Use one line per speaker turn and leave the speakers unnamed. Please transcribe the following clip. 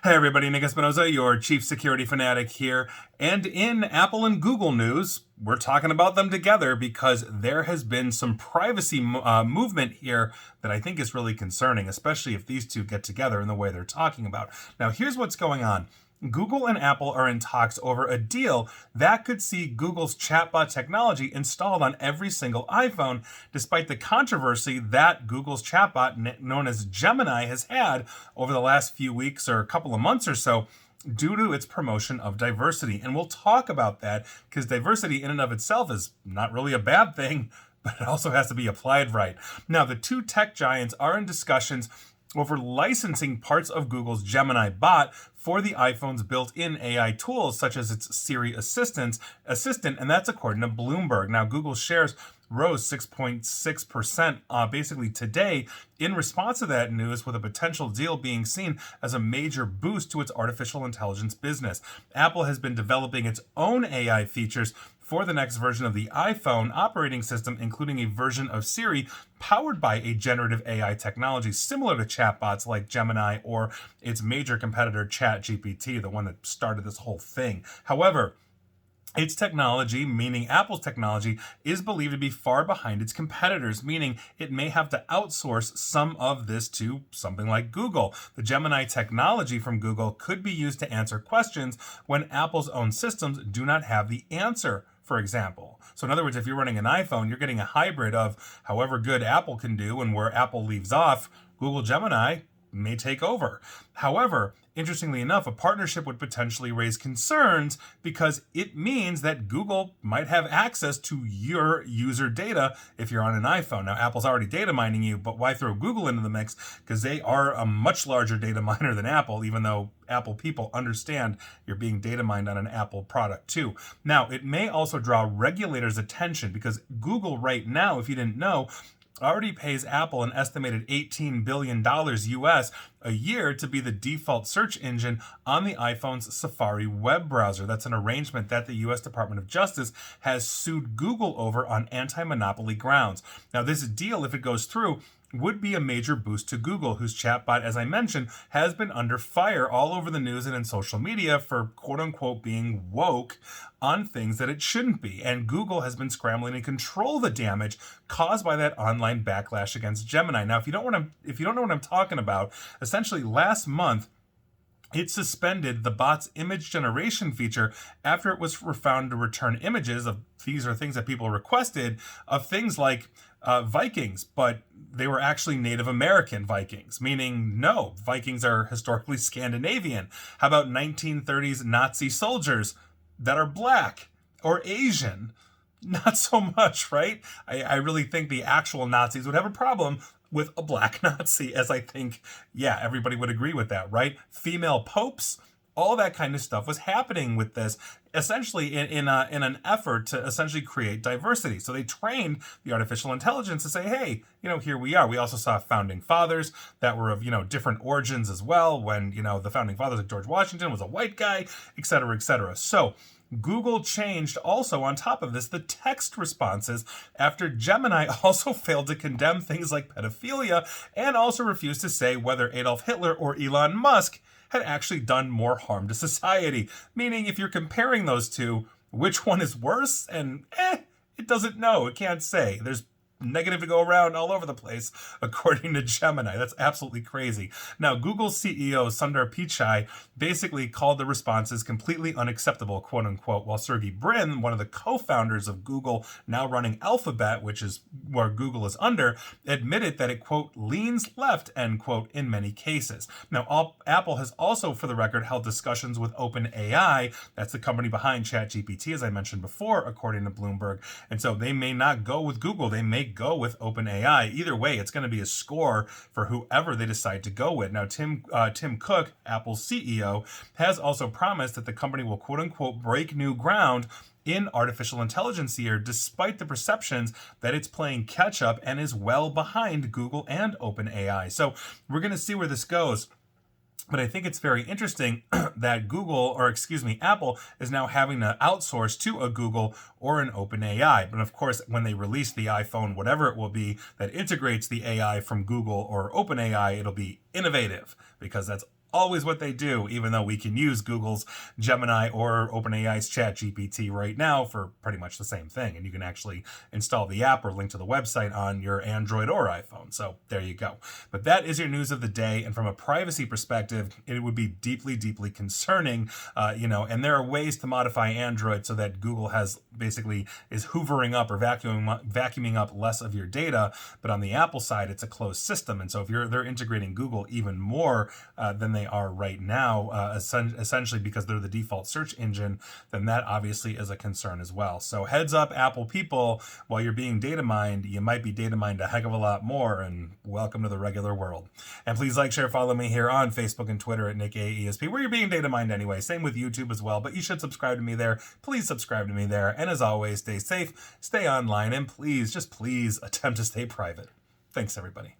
Hey everybody, Nick Espinosa, your chief security fanatic here. And in Apple and Google news, we're talking about them together because there has been some privacy movement here that I think is really concerning, especially if these two get together in the way they're talking about. Now, here's what's going on. Google and Apple are in talks over a deal that could see Google's chatbot technology installed on every single iPhone, despite the controversy that Google's chatbot, known as Gemini, has had over the last few weeks or a couple of months or so due to its promotion of diversity. And we'll talk about that because diversity in and of itself is not really a bad thing, but it also has to be applied right. Now, the two tech giants are in discussions over licensing parts of Google's Gemini bot for the iPhone's built-in AI tools, such as its Siri assistant, and that's according to Bloomberg. Now, Google shares rose 6.6% basically today in response to that news, with a potential deal being seen as a major boost to its artificial intelligence business. Apple has been developing its own AI features for the next version of the iPhone operating system, including a version of Siri powered by a generative AI technology similar to chatbots like Gemini or its major competitor ChatGPT, the one that started this whole thing. However, its technology, meaning Apple's technology, is believed to be far behind its competitors, meaning it may have to outsource some of this to something like Google. The Gemini technology from Google could be used to answer questions when Apple's own systems do not have the answer, for example. So in other words, if you're running an iPhone, you're getting a hybrid of however good Apple can do, and where Apple leaves off, Google Gemini may take over. However, interestingly enough, a partnership would potentially raise concerns because it means that Google might have access to your user data if you're on an iPhone. Now, Apple's already data mining you, but why throw Google into the mix? Because they are a much larger data miner than Apple, even though Apple people understand you're being data mined on an Apple product too. Now, it may also draw regulators' attention because Google right now, if you didn't know, already pays Apple an estimated $18 billion US a year to be the default search engine on the iPhone's Safari web browser. That's an arrangement that the US Department of Justice has sued Google over on anti-monopoly grounds. Now, this deal, if it goes through, would be a major boost to Google, whose chatbot, as I mentioned, has been under fire all over the news and in social media for quote-unquote being woke on things that it shouldn't be. And Google has been scrambling to control the damage caused by that online backlash against Gemini. Now, if you don't know what I'm talking about, essentially last month, it suspended the bot's image generation feature after it was found to return images of, these are things that people requested, of things like Vikings, but they were actually Native American Vikings, meaning no, Vikings are historically Scandinavian. How about 1930s Nazi soldiers that are black or Asian? Not so much, right? I really think the actual Nazis would have a problem with a black Nazi, as I think, yeah, everybody would agree with that, right? Female popes, all that kind of stuff was happening with this, essentially in an effort to essentially create diversity. So they trained the artificial intelligence to say, hey, here we are. We also saw founding fathers that were of, different origins as well, when, the founding fathers like George Washington was a white guy, et cetera, et cetera. So Google changed also on top of this the text responses after Gemini also failed to condemn things like pedophilia and also refused to say whether Adolf Hitler or Elon Musk had actually done more harm to society. Meaning, if you're comparing those two, which one is worse? And it doesn't know. It can't say. There's negative to go around all over the place, according to Gemini. That's absolutely crazy. Now, Google's CEO, Sundar Pichai, basically called the responses completely unacceptable, quote unquote, while Sergey Brin, one of the co-founders of Google, now running Alphabet, which is where Google is under, admitted that it, quote, leans left, end quote, in many cases. Now, Apple has also, for the record, held discussions with OpenAI. That's the company behind ChatGPT, as I mentioned before, according to Bloomberg. And so they may not go with Google. They may go with OpenAI. Either way, it's going to be a score for whoever they decide to go with. Now, Tim Cook, Apple's CEO, has also promised that the company will, quote unquote, break new ground in artificial intelligence here, despite the perceptions that it's playing catch up and is well behind Google and OpenAI. So we're going to see where this goes. But I think it's very interesting that Apple is now having to outsource to a Google or an OpenAI. But of course, when they release the iPhone, whatever it will be, that integrates the AI from Google or OpenAI, it'll be innovative, because that's always what they do, even though we can use Google's Gemini or OpenAI's ChatGPT right now for pretty much the same thing. And you can actually install the app or link to the website on your Android or iPhone. So there you go. But that is your news of the day. And from a privacy perspective, it would be deeply, deeply concerning, and there are ways to modify Android so that Google basically is hoovering up or vacuuming up less of your data. But on the Apple side, it's a closed system. And so if they're integrating Google even more than they are right now, essentially because they're the default search engine, then that obviously is a concern as well. So heads up, Apple people, while you're being data mined, you might be data mined a heck of a lot more, and welcome to the regular world. And please like, share, follow me here on Facebook and Twitter at NickAESP, where you're being data mined anyway. Same with YouTube as well, but you should subscribe to me there. Please subscribe to me there. And as always, stay safe, stay online, and please, just please attempt to stay private. Thanks, everybody.